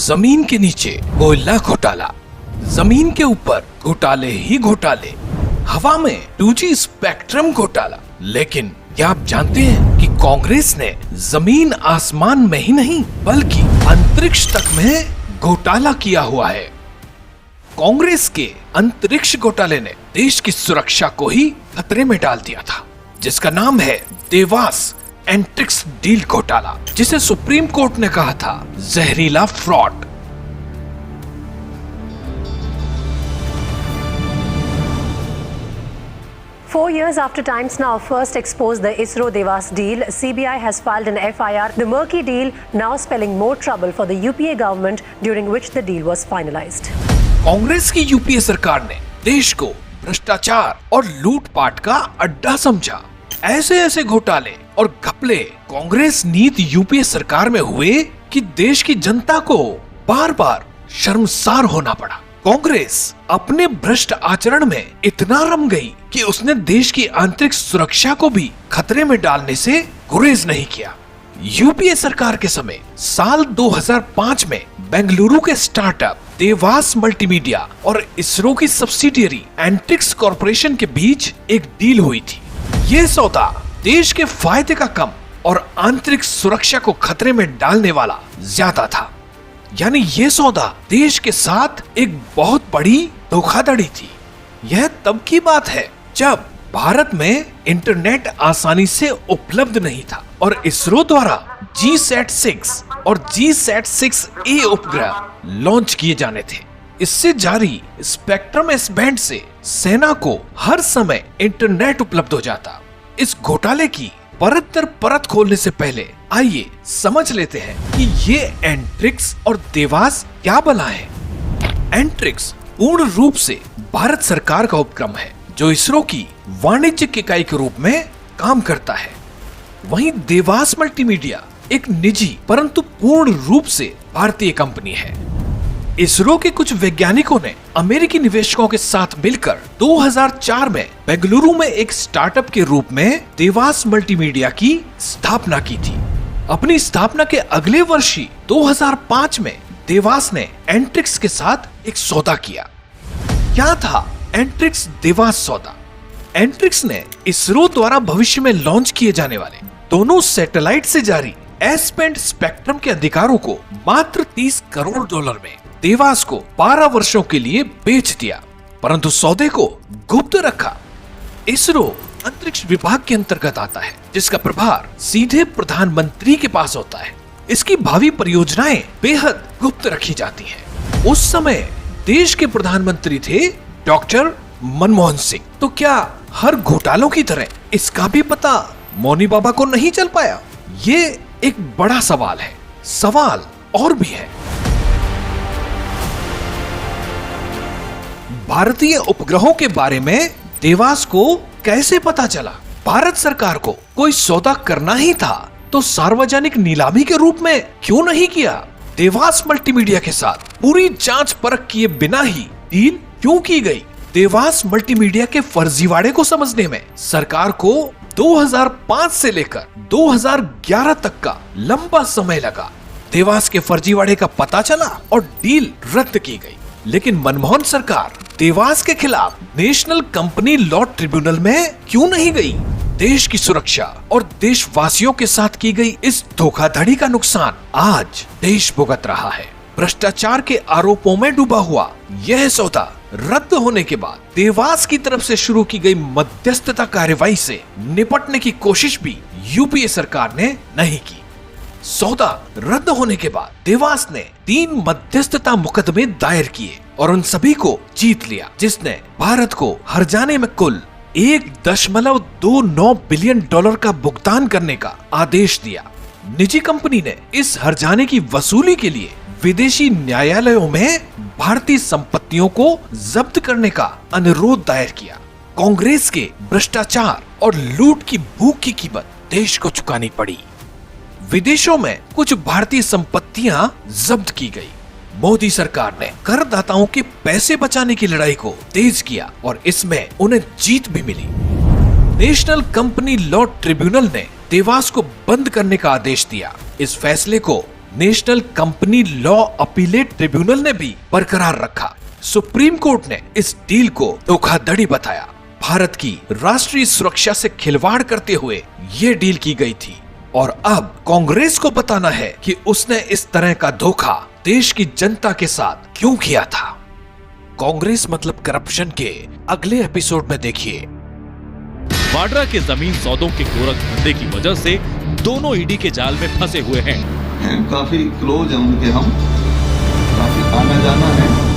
जमीन के नीचे कोयला घोटाला, जमीन के ऊपर घोटाले ही घोटाले, हवा में 2G स्पेक्ट्रम घोटाला। लेकिन क्या आप जानते हैं कि कांग्रेस ने जमीन आसमान में ही नहीं बल्कि अंतरिक्ष तक में घोटाला किया हुआ है। कांग्रेस के अंतरिक्ष घोटाले ने देश की सुरक्षा को ही खतरे में डाल दिया था, जिसका नाम है देवास एंट्रिक्स डील घोटाला, जिसे सुप्रीम कोर्ट ने कहा था जहरीला fraud. Four years after Times Now first exposed the ISRO-Devas deal, CBI has filed an FIR. The murky deal now spelling more trouble for the UPA government, during which the deal was finalized. Congress की UPA सरकार ने देश को भ्रष्टाचार और लूटपाट का अड्डा समझा। ऐसे ऐसे घोटाले और घपले कांग्रेस नीति यूपीए सरकार में हुए कि देश की जनता को बार बार शर्मसार होना पड़ा। कांग्रेस अपने भ्रष्ट आचरण में इतना रम गई कि उसने देश की आंतरिक सुरक्षा को भी खतरे में डालने से गुरेज नहीं किया। यूपीए सरकार के समय साल 2005 में बेंगलुरु के स्टार्टअप देवास मल्टीमीडिया और इसरो की सब्सिडियरी एंट्रिक्स कॉर्पोरेशन के बीच एक डील हुई थी। ये सौदा देश के फायदे का कम और आंतरिक सुरक्षा को खतरे में डालने वाला ज्यादा था। यानी ये सौदा देश के साथ एक बहुत बड़ी धोखाधड़ी थी। यह तब की बात है जब भारत में इंटरनेट आसानी से उपलब्ध नहीं था और इसरो द्वारा GSAT-6 और GSAT-6A उपग्रह लॉन्च किए जाने थे। इससे जारी स्पेक्ट्रम एस बैंड से सेना को हर समय इंटरनेट उपलब्ध हो जाता। इस घोटाले की परत दर परत खोलने से पहले आइए समझ लेते हैं कि ये एंट्रिक्स और देवास क्या बला है। एंट्रिक्स पूर्ण रूप से भारत सरकार का उपक्रम है जो इसरो की वाणिज्यिक इकाई के रूप में काम करता है। वहीं देवास मल्टीमीडिया एक निजी परंतु पूर्ण रूप से भारतीय कंपनी है। इसरो के कुछ वैज्ञानिकों ने अमेरिकी निवेशकों के साथ मिलकर 2004 में बेंगलुरु में एक स्टार्टअप के रूप में देवास मल्टीमीडिया की स्थापना की थी। अपनी स्थापना के अगले वर्ष ही 2005 में देवास ने एंट्रिक्स के साथ एक सौदा किया। क्या था एंट्रिक्स देवास सौदा? एंट्रिक्स ने इसरो द्वारा भविष्य में लॉन्च किए जाने वाले दोनों सैटेलाइट से जारी एस बैंड स्पेक्ट्रम के अधिकारों को मात्र $30 करोड़ में देवास को 12 वर्षों के लिए बेच दिया, परंतु सौदे को गुप्त रखा। इसरो अंतरिक्ष विभाग के अंतर्गत आता है, जिसका प्रभार सीधे प्रधानमंत्री के पास होता है। इसकी भावी परियोजनाएं बेहद गुप्त रखी जाती हैं। उस समय देश के प्रधानमंत्री थे डॉक्टर मनमोहन सिंह। तो क्या हर घोटालों की तरह इसका भी पता मौनी बाबा को नहीं चल पाया? ये एक बड़ा सवाल है। सवाल और भी है। भारतीय उपग्रहों के बारे में देवास को कैसे पता चला? भारत सरकार को कोई सौदा करना ही था तो सार्वजनिक नीलामी के रूप में क्यों नहीं किया? देवास मल्टीमीडिया के साथ पूरी जांच परख किए बिना ही डील क्यों की गई? देवास मल्टीमीडिया के फर्जीवाड़े को समझने में सरकार को 2005 से लेकर 2011 तक का लंबा समय लगा। देवास के फर्जीवाड़े का पता चला और डील रद्द की गई। लेकिन मनमोहन सरकार देवास के खिलाफ नेशनल कंपनी लॉ ट्रिब्यूनल में क्यों नहीं गई? देश की सुरक्षा और देशवासियों के साथ की गई इस धोखाधड़ी का नुकसान आज देश भुगत रहा है। भ्रष्टाचार के आरोपों में डूबा हुआ यह सौदा रद्द होने के बाद देवास की तरफ से शुरू की गई मध्यस्थता कार्यवाही से निपटने की कोशिश भी यूपीए सरकार ने नहीं की। सौदा रद्द होने के बाद देवास ने 3 मध्यस्थता मुकदमे दायर किए और उन सभी को जीत लिया, जिसने भारत को हर्जाने में कुल $1.29 बिलियन का भुगतान करने का आदेश दिया। निजी कंपनी ने इस हर्जाने की वसूली के लिए विदेशी न्यायालयों में भारतीय संपत्तियों को जब्त करने का अनुरोध दायर किया। कांग्रेस के भ्रष्टाचार और लूट की भूख की कीमत देश को चुकानी पड़ी। विदेशों में कुछ भारतीय संपत्तियां जब्त की गई। मोदी सरकार ने करदाताओं के पैसे बचाने की लड़ाई को तेज किया और इसमें उन्हें जीत भी मिली। नेशनल कंपनी लॉ ट्रिब्यूनल ने देवास को बंद करने का आदेश दिया। इस फैसले को national company law appellate tribunal ने भी बरकरार रखा। सुप्रीम कोर्ट ने इस डील को धोखाधड़ी बताया। भारत की राष्ट्रीय सुरक्षा से खिलवाड़ करते हुए ये डील की गई थी और अब कांग्रेस को बताना है कि उसने इस तरह का धोखा देश की जनता के साथ क्यों किया था। कांग्रेस मतलब करप्शन के अगले एपिसोड में देखिए। वाड्रा के जमीन सौदों के गोरख धंधे की वजह से दोनों ईडी के जाल में फंसे हुए हैं। काफी क्लोज है उनके, हम काफी आना जाना है।